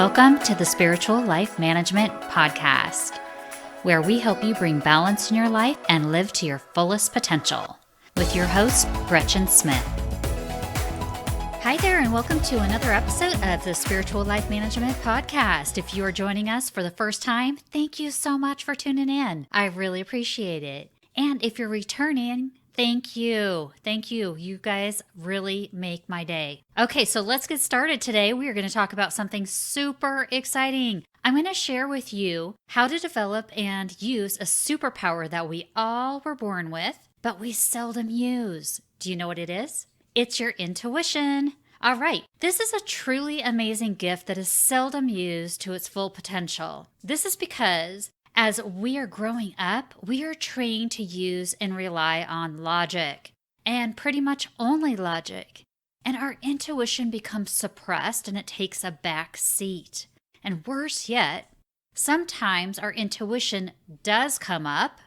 Welcome to the Spiritual Life Management Podcast, where we help you bring balance in your life and live to your fullest potential, with your host, Gretchen Smith. Hi there, and welcome to another episode of the Spiritual Life Management Podcast. If you are joining us for the first time, thank you so much for tuning in. I really appreciate it. And if you're returning, thank you. Thank you. You guys really make my day. Okay, so let's get started today. We are going to talk about something super exciting. I'm going to share with you how to develop and use a superpower that we all were born with, but we seldom use. Do you know what it is? It's your intuition. All right, this is a truly amazing gift that is seldom used to its full potential. This is because as we are growing up, we are trained to use and rely on logic, and pretty much only logic. And our intuition becomes suppressed and it takes a back seat. And worse yet, sometimes our intuition does come up,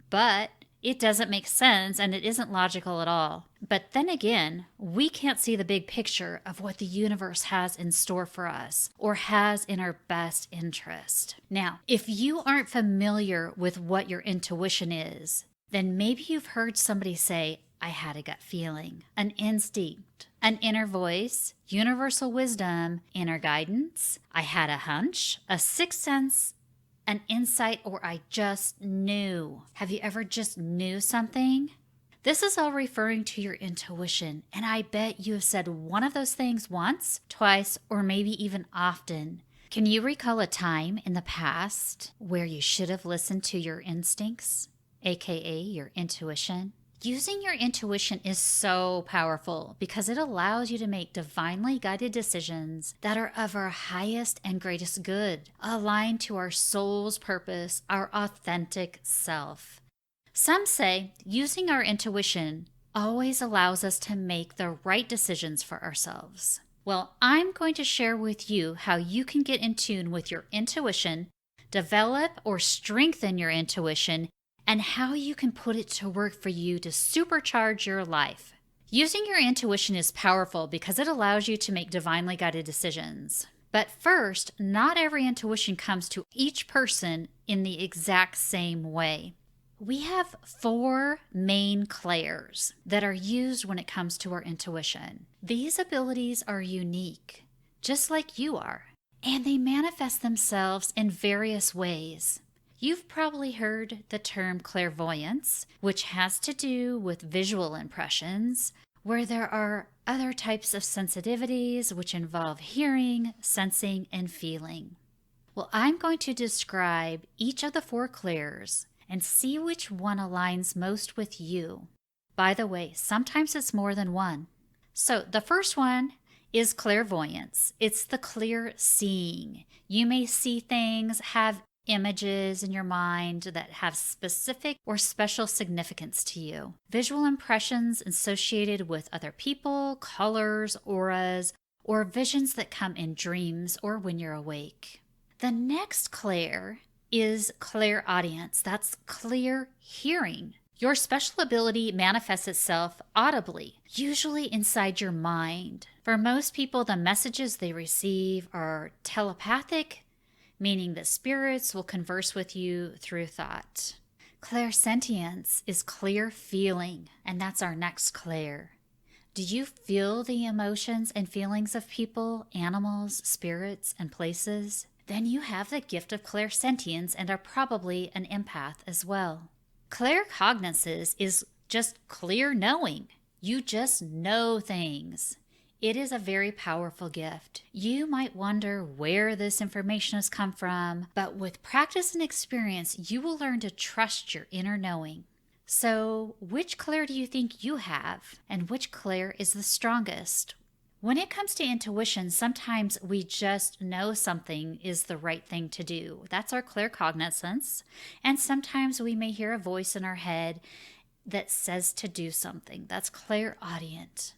but it doesn't make sense and it isn't logical at all. But then again, we can't see the big picture of what the universe has in store for us or has in our best interest. Now, if you aren't familiar with what your intuition is, then maybe you've heard somebody say, I had a gut feeling, an instinct, an inner voice, universal wisdom, inner guidance. I had a hunch, a sixth sense, an insight, or I just knew. Have you ever just knew something? This is all referring to your intuition, and I bet you have said one of those things once, twice, or maybe even often. Can you recall a time in the past where you should have listened to your instincts, aka your intuition? Using your intuition is so powerful because it allows you to make divinely guided decisions that are of our highest and greatest good, aligned to our soul's purpose, our authentic self. Some say using our intuition always allows us to make the right decisions for ourselves. Well, I'm going to share with you how you can get in tune with your intuition, develop or strengthen your intuition, and how you can put it to work for you to supercharge your life. Using your intuition is powerful because it allows you to make divinely guided decisions. But first, not every intuition comes to each person in the exact same way. We have 4 main clairs that are used when it comes to our intuition. These abilities are unique, just like you are, and they manifest themselves in various ways. You've probably heard the term clairvoyance, which has to do with visual impressions, where there are other types of sensitivities which involve hearing, sensing, and feeling. Well, I'm going to describe each of the 4 clairs and see which one aligns most with you. By the way, sometimes it's more than one. So the first one is clairvoyance. It's the clear seeing. You may see things, have images in your mind that have specific or special significance to you. Visual impressions associated with other people, colors, auras, or visions that come in dreams or when you're awake. The next clair is clairaudience. That's clear hearing. Your special ability manifests itself audibly, usually inside your mind. For most people, the messages they receive are telepathic, meaning that spirits will converse with you through thought. Clairsentience is clear feeling, and that's our next clair. Do you feel the emotions and feelings of people, animals, spirits, and places? Then you have the gift of clairsentience and are probably an empath as well. Claircognizance is just clear knowing. You just know things. It is a very powerful gift. You might wonder where this information has come from, but with practice and experience, you will learn to trust your inner knowing. So, which clair do you think you have, and which clair is the strongest? When it comes to intuition, sometimes we just know something is the right thing to do. That's our claircognizance. And sometimes we may hear a voice in our head that says to do something. That's clairaudient.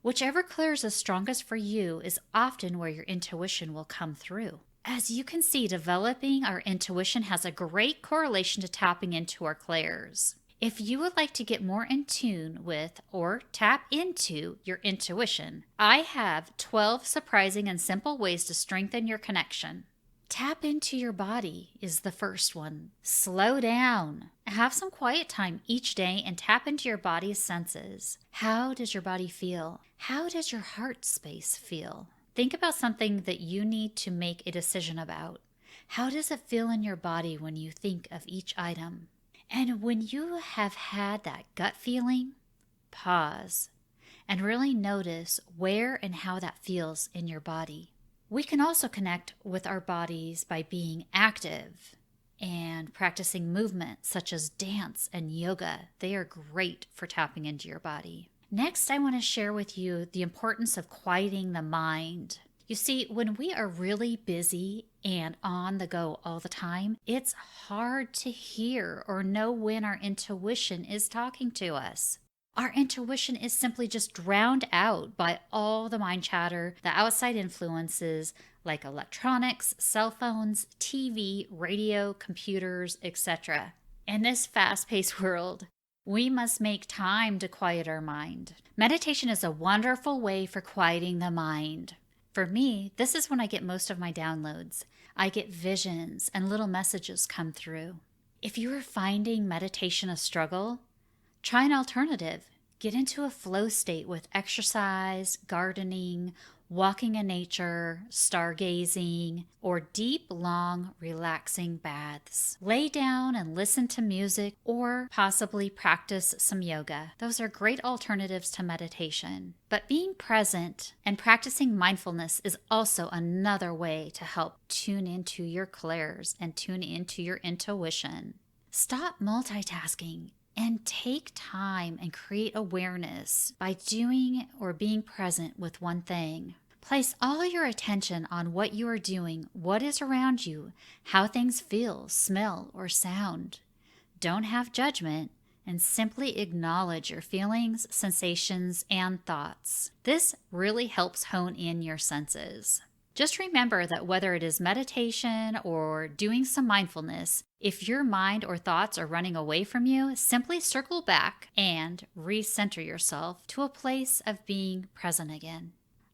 Whichever clair is the strongest for you is often where your intuition will come through. As you can see, developing our intuition has a great correlation to tapping into our clairs. If you would like to get more in tune with or tap into your intuition, I have 12 surprising and simple ways to strengthen your connection. Tap into your body is the first one. Slow down. Have some quiet time each day and tap into your body's senses. How does your body feel? How does your heart space feel? Think about something that you need to make a decision about. How does it feel in your body when you think of each item? And when you have had that gut feeling, pause and really notice where and how that feels in your body. We can also connect with our bodies by being active and practicing movements such as dance and yoga. They are great for tapping into your body. Next, I want to share with you the importance of quieting the mind. You see, when we are really busy and on the go all the time, it's hard to hear or know when our intuition is talking to us. Our intuition is simply just drowned out by all the mind chatter, the outside influences like electronics, cell phones, TV, radio, computers, etc. In this fast-paced world, we must make time to quiet our mind. Meditation is a wonderful way for quieting the mind. For me, this is when I get most of my downloads. I get visions and little messages come through. If you are finding meditation a struggle, try an alternative. Get into a flow state with exercise, gardening, walking in nature, stargazing, or deep, long, relaxing baths. Lay down and listen to music or possibly practice some yoga. Those are great alternatives to meditation. But being present and practicing mindfulness is also another way to help tune into your clairs and tune into your intuition. Stop multitasking and take time and create awareness by doing or being present with one thing. Place all your attention on what you are doing, what is around you, how things feel, smell, or sound. Don't have judgment and simply acknowledge your feelings, sensations, and thoughts. This really helps hone in your senses. Just remember that whether it is meditation or doing some mindfulness, if your mind or thoughts are running away from you, simply circle back and recenter yourself to a place of being present again.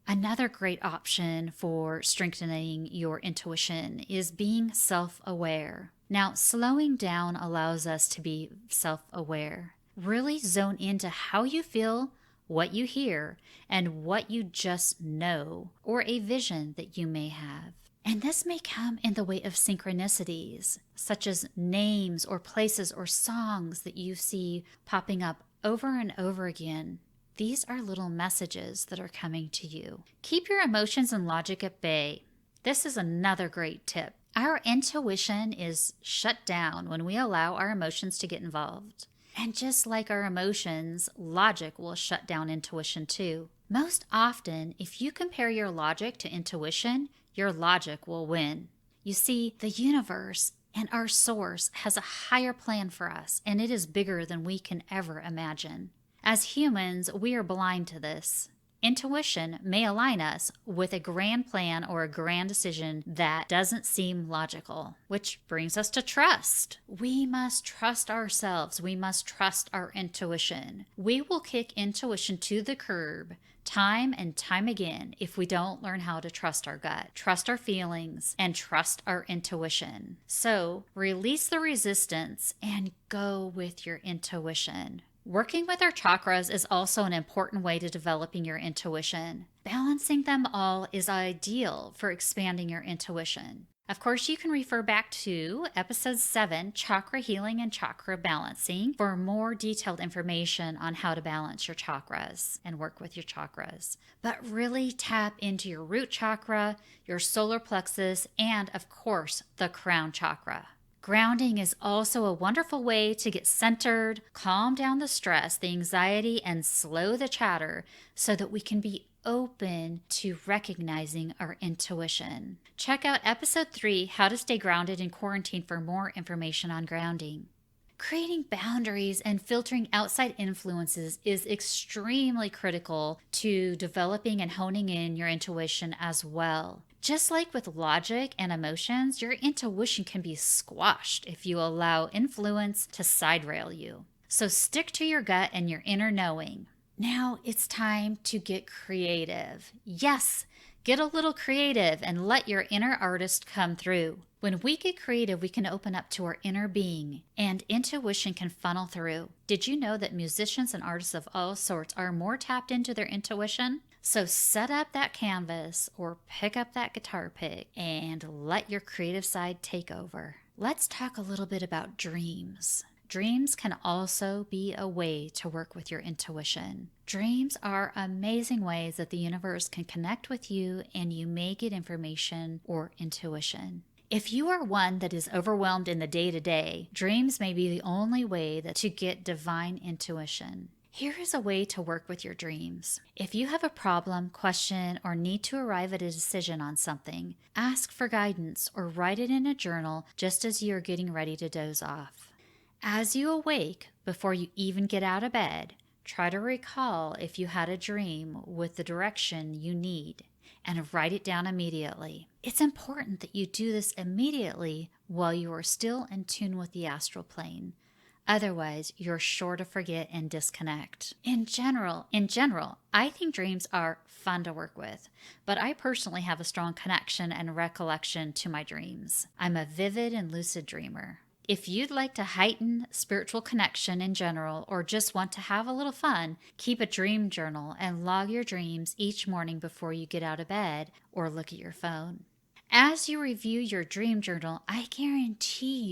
Another great option for strengthening your intuition is being self-aware. Now, slowing down allows us to be self-aware. Really zone into how you feel, what you hear, and what you just know, or a vision that you may have. And this may come in the way of synchronicities, such as names or places or songs that you see popping up over and over again. These are little messages that are coming to you. Keep your emotions and logic at bay. This is another great tip. Our intuition is shut down when we allow our emotions to get involved. And just like our emotions, logic will shut down intuition too. Most often, if you compare your logic to intuition, your logic will win. You see, the universe and our source has a higher plan for us, and it is bigger than we can ever imagine. As humans, we are blind to this. Intuition may align us with a grand plan or a grand decision that doesn't seem logical, which brings us to trust. We must trust ourselves. We must trust our intuition. We will kick intuition to the curb time and time again if we don't learn how to trust our gut, trust our feelings, and trust our intuition. So release the resistance and go with your intuition. Working with our chakras is also an important way to developing your intuition. Balancing them all is ideal for expanding your intuition. Of course, you can refer back to episode 7, Chakra Healing and Chakra Balancing, for more detailed information on how to balance your chakras and work with your chakras. But really tap into your root chakra, your solar plexus, and of course, the crown chakra. Grounding is also a wonderful way to get centered, calm down the stress, the anxiety, and slow the chatter so that we can be open to recognizing our intuition. Check out episode 3, How to Stay Grounded in Quarantine, for more information on grounding. Creating boundaries and filtering outside influences is extremely critical to developing and honing in your intuition as well. Just like with logic and emotions, your intuition can be squashed if you allow influence to side rail you. So stick to your gut and your inner knowing. Now it's time to get creative. Yes, get a little creative and let your inner artist come through. When we get creative, we can open up to our inner being and intuition can funnel through. Did you know that musicians and artists of all sorts are more tapped into their intuition? So set up that canvas or pick up that guitar pick and let your creative side take over. Let's talk a little bit about dreams. Dreams can also be a way to work with your intuition. Dreams are amazing ways that the universe can connect with you and you may get information or intuition. If you are one that is overwhelmed in the day-to-day, dreams may be the only way to get divine intuition. Here is a way to work with your dreams. If you have a problem, question, or need to arrive at a decision on something, ask for guidance or write it in a journal just as you are getting ready to doze off. As you awake, before you even get out of bed, try to recall if you had a dream with the direction you need and write it down immediately. It's important that you do this immediately while you are still in tune with the astral plane. Otherwise, you're sure to forget and disconnect. In general, I think dreams are fun to work with, but I personally have a strong connection and recollection to my dreams. I'm a vivid and lucid dreamer. If you'd like to heighten spiritual connection in general or just want to have a little fun, keep a dream journal and log your dreams each morning before you get out of bed or look at your phone. As you review your dream journal, I guarantee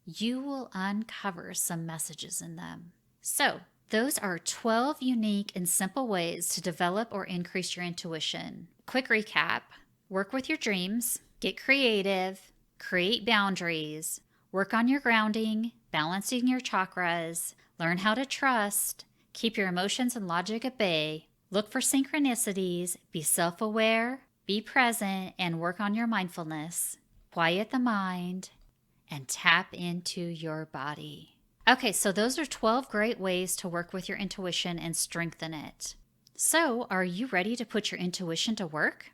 you will uncover some messages in them. So, those are 12 unique and simple ways to develop or increase your intuition. Quick recap: work with your dreams, get creative, create boundaries, work on your grounding, balancing your chakras, learn how to trust, keep your emotions and logic at bay, look for synchronicities, be self-aware, be present, and work on your mindfulness, quiet the mind, and tap into your body. Okay, so those are 12 great ways to work with your intuition and strengthen it. So, are you ready to put your intuition to work?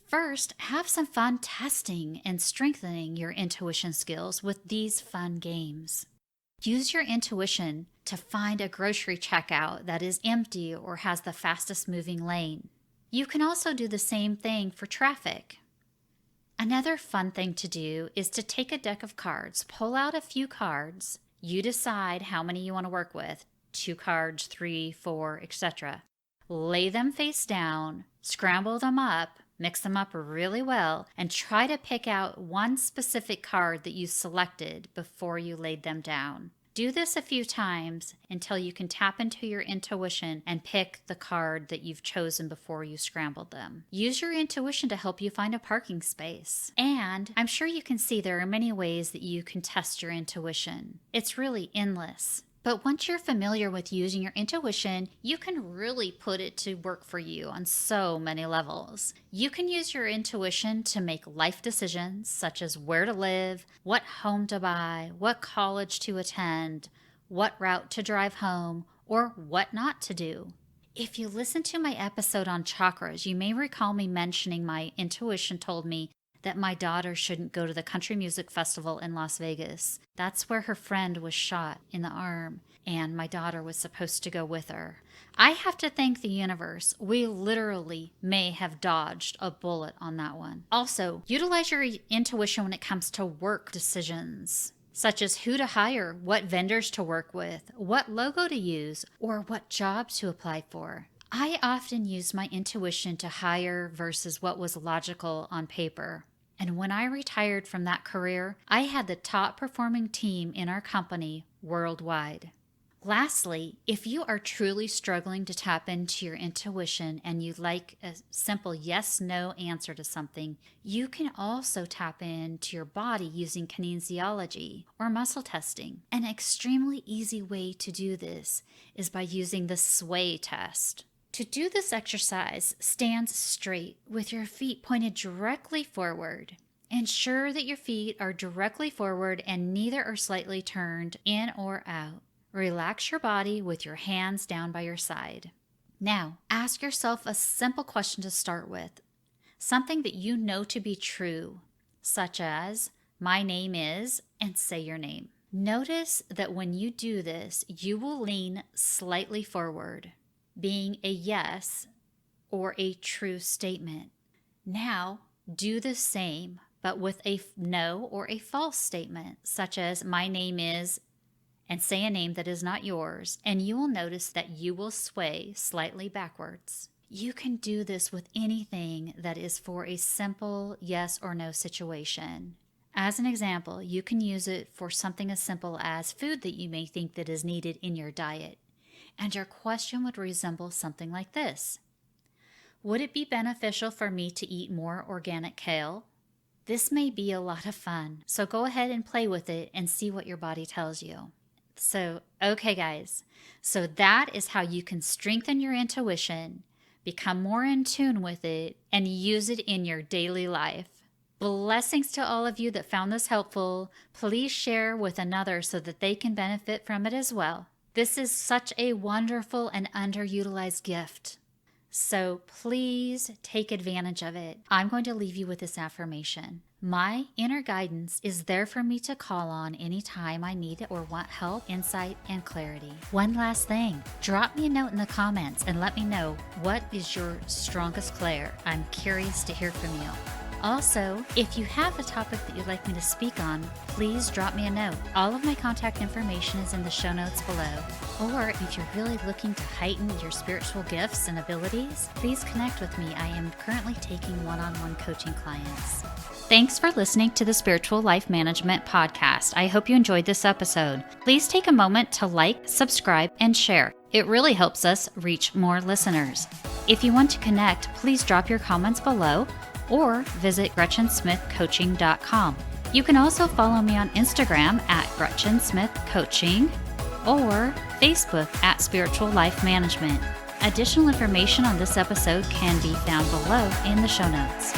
First, have some fun testing and strengthening your intuition skills with these fun games. Use your intuition to find a grocery checkout that is empty or has the fastest moving lane. You can also do the same thing for traffic. Another fun thing to do is to take a deck of cards, pull out a few cards. You decide how many you want to work with, 2 cards, 3, 4, etc. Lay them face down, scramble them up, mix them up really well, and try to pick out one specific card that you selected before you laid them down. Do this a few times until you can tap into your intuition and pick the card that you've chosen before you scrambled them. Use your intuition to help you find a parking space. And I'm sure you can see there are many ways that you can test your intuition. It's really endless. But once you're familiar with using your intuition, you can really put it to work for you on so many levels. You can use your intuition to make life decisions such as where to live, what home to buy, what college to attend, what route to drive home, or what not to do. If you listen to my episode on chakras, you may recall me mentioning my intuition told me that my daughter shouldn't go to the country music festival in Las Vegas. That's where her friend was shot in the arm, and my daughter was supposed to go with her. I have to thank the universe. We literally may have dodged a bullet on that one. Also, utilize your intuition when it comes to work decisions, such as who to hire, what vendors to work with, what logo to use, or what job to apply for. I often use my intuition to hire versus what was logical on paper. And when I retired from that career, I had the top performing team in our company worldwide. Lastly, if you are truly struggling to tap into your intuition and you'd like a simple yes/no answer to something, you can also tap into your body using kinesiology or muscle testing. An extremely easy way to do this is by using the sway test. To do this exercise, stand straight with your feet pointed directly forward. Ensure that your feet are directly forward and neither are slightly turned in or out. Relax your body with your hands down by your side. Now, ask yourself a simple question to start with. Something that you know to be true, such as, my name is, and say your name. Notice that when you do this, you will lean slightly forward, being a yes or a true statement. Now, do the same, but with a no or a false statement, such as my name is, and say a name that is not yours, and you will notice that you will sway slightly backwards. You can do this with anything that is for a simple yes or no situation. As an example, you can use it for something as simple as food that you may think that is needed in your diet. And your question would resemble something like this. Would it be beneficial for me to eat more organic kale? This may be a lot of fun, so go ahead and play with it and see what your body tells you. So, okay guys, so that is how you can strengthen your intuition, become more in tune with it, and use it in your daily life. Blessings to all of you that found this helpful. Please share with another so that they can benefit from it as well. This is such a wonderful and underutilized gift. So please take advantage of it. I'm going to leave you with this affirmation. My inner guidance is there for me to call on anytime I need it or want help, insight, and clarity. One last thing, drop me a note in the comments and let me know what is your strongest clair. I'm curious to hear from you. Also, if you have a topic that you'd like me to speak on, please drop me a note. All of my contact information is in the show notes below. Or if you're really looking to heighten your spiritual gifts and abilities, please connect with me. I am currently taking one-on-one coaching clients. Thanks for listening to the Spiritual Life Management Podcast. I hope you enjoyed this episode. Please take a moment to like, subscribe, and share. It really helps us reach more listeners. If you want to connect, please drop your comments below or visit GretchenSmithCoaching.com. You can also follow me on Instagram at Gretchen Smith Coaching or Facebook at Spiritual Life Management. Additional information on this episode can be found below in the show notes.